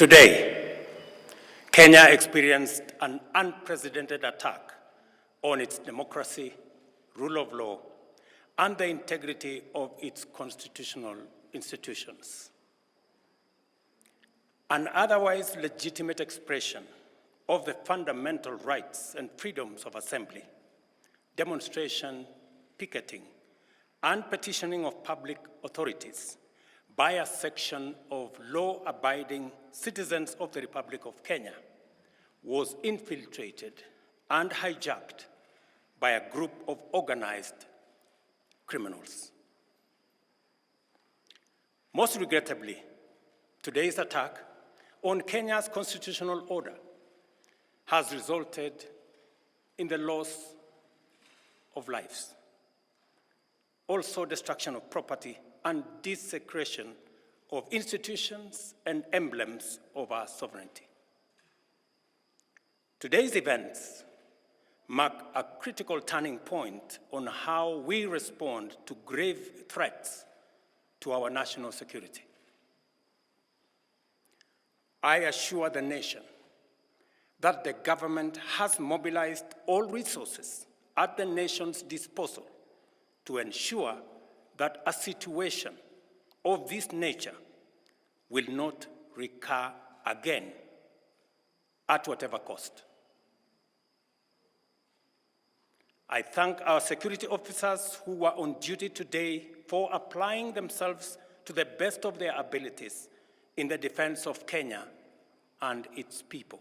Today, Kenya experienced an unprecedented attack on its democracy, rule of law, and the integrity of its constitutional institutions. An otherwise legitimate expression of the fundamental rights and freedoms of assembly, demonstration, picketing, and petitioning of public authorities by a section of law-abiding citizens of the Republic of Kenya was infiltrated and hijacked by a group of organized criminals. Most regrettably, today's attack on Kenya's constitutional order has resulted in the loss of lives, also destruction of property and desecration of institutions and emblems of our sovereignty. Today's events mark a critical turning point on how we respond to grave threats to our national security. I assure the nation that the government has mobilized all resources at the nation's disposal to ensure that a situation of this nature will not recur again at whatever cost. I thank our security officers who were on duty today for applying themselves to the best of their abilities in the defense of Kenya and its people.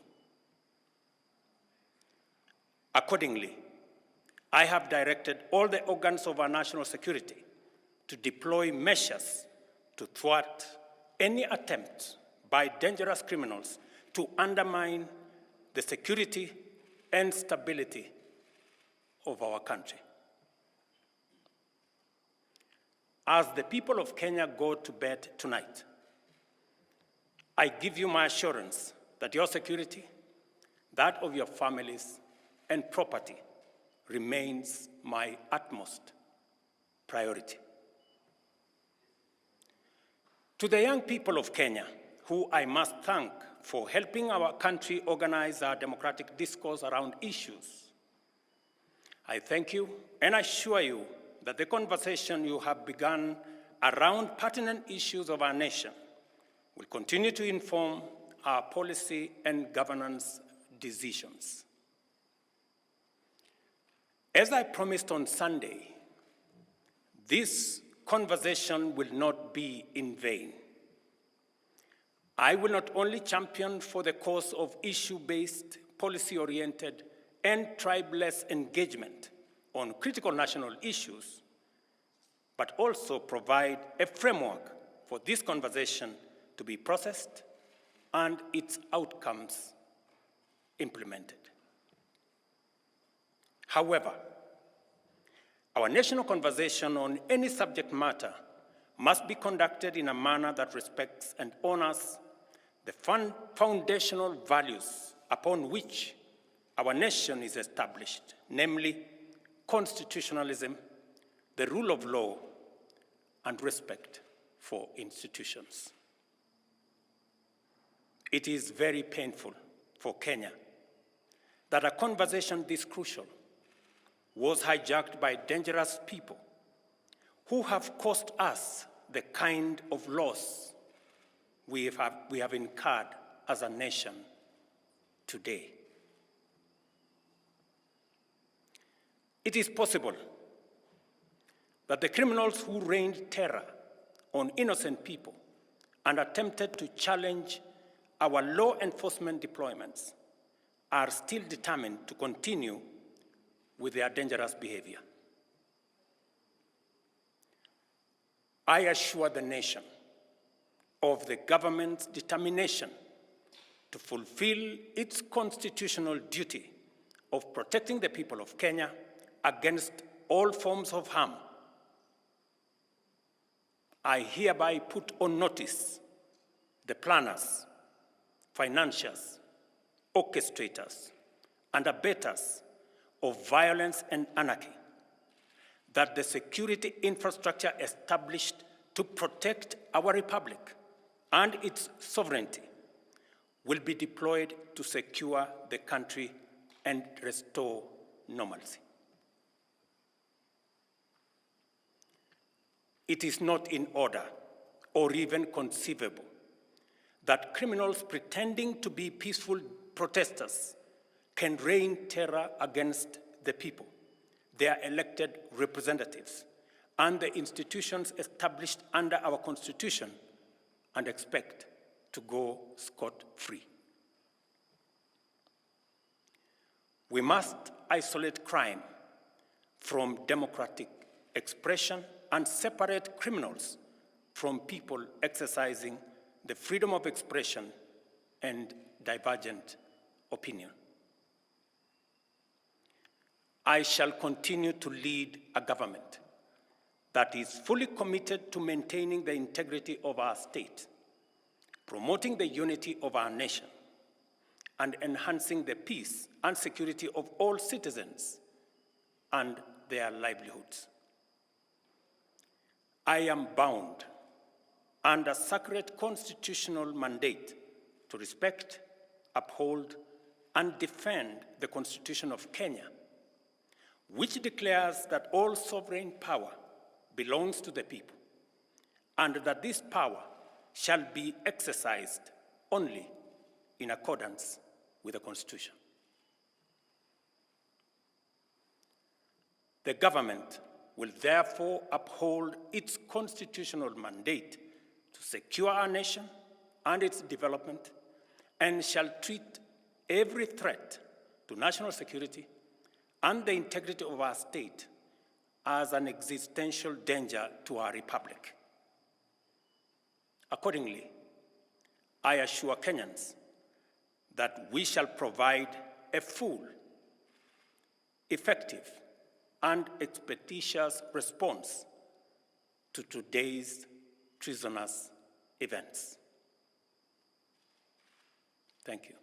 Accordingly, I have directed all the organs of our national security to deploy measures to thwart any attempt by dangerous criminals to undermine the security and stability of our country. As the people of Kenya go to bed tonight, I give you my assurance that your security, that of your families and property, remains my utmost priority. To the young people of Kenya, who I must thank for helping our country organize our democratic discourse around issues, I thank you and assure you that the conversation you have begun around pertinent issues of our nation will continue to inform our policy and governance decisions. As I promised on Sunday, this conversation will not be in vain. I will not only champion for the cause of issue-based, policy-oriented, and tribeless engagement on critical national issues, but also provide a framework for this conversation to be processed and its outcomes implemented. However, our national conversation on any subject matter must be conducted in a manner that respects and honors the foundational values upon which our nation is established, namely constitutionalism, the rule of law, and respect for institutions. It is very painful for Kenya that a conversation this crucial was hijacked by dangerous people who have caused us the kind of loss we have incurred as a nation today. It is possible that the criminals who rained terror on innocent people and attempted to challenge our law enforcement deployments are still determined to continue with their dangerous behavior. I assure the nation of the government's determination to fulfill its constitutional duty of protecting the people of Kenya against all forms of harm. I hereby put on notice the planners, financiers, orchestrators, and abettors of violence and anarchy that the security infrastructure established to protect our republic and its sovereignty will be deployed to secure the country and restore normalcy. It is not in order or even conceivable that criminals pretending to be peaceful protesters can rain terror against the people, their elected representatives, and the institutions established under our Constitution, and expect to go scot-free. We must isolate crime from democratic expression and separate criminals from people exercising the freedom of expression and divergent opinion. I shall continue to lead a government that is fully committed to maintaining the integrity of our state, promoting the unity of our nation, and enhancing the peace and security of all citizens and their livelihoods. I am bound under sacred constitutional mandate to respect, uphold, and defend the Constitution of Kenya, which declares that all sovereign power belongs to the people, and that this power shall be exercised only in accordance with the Constitution. The government will therefore uphold its constitutional mandate to secure our nation and its development, and shall treat every threat to national security and the integrity of our state as an existential danger to our republic. Accordingly, I assure Kenyans that we shall provide a full, effective, and expeditious response to today's treasonous events. Thank you.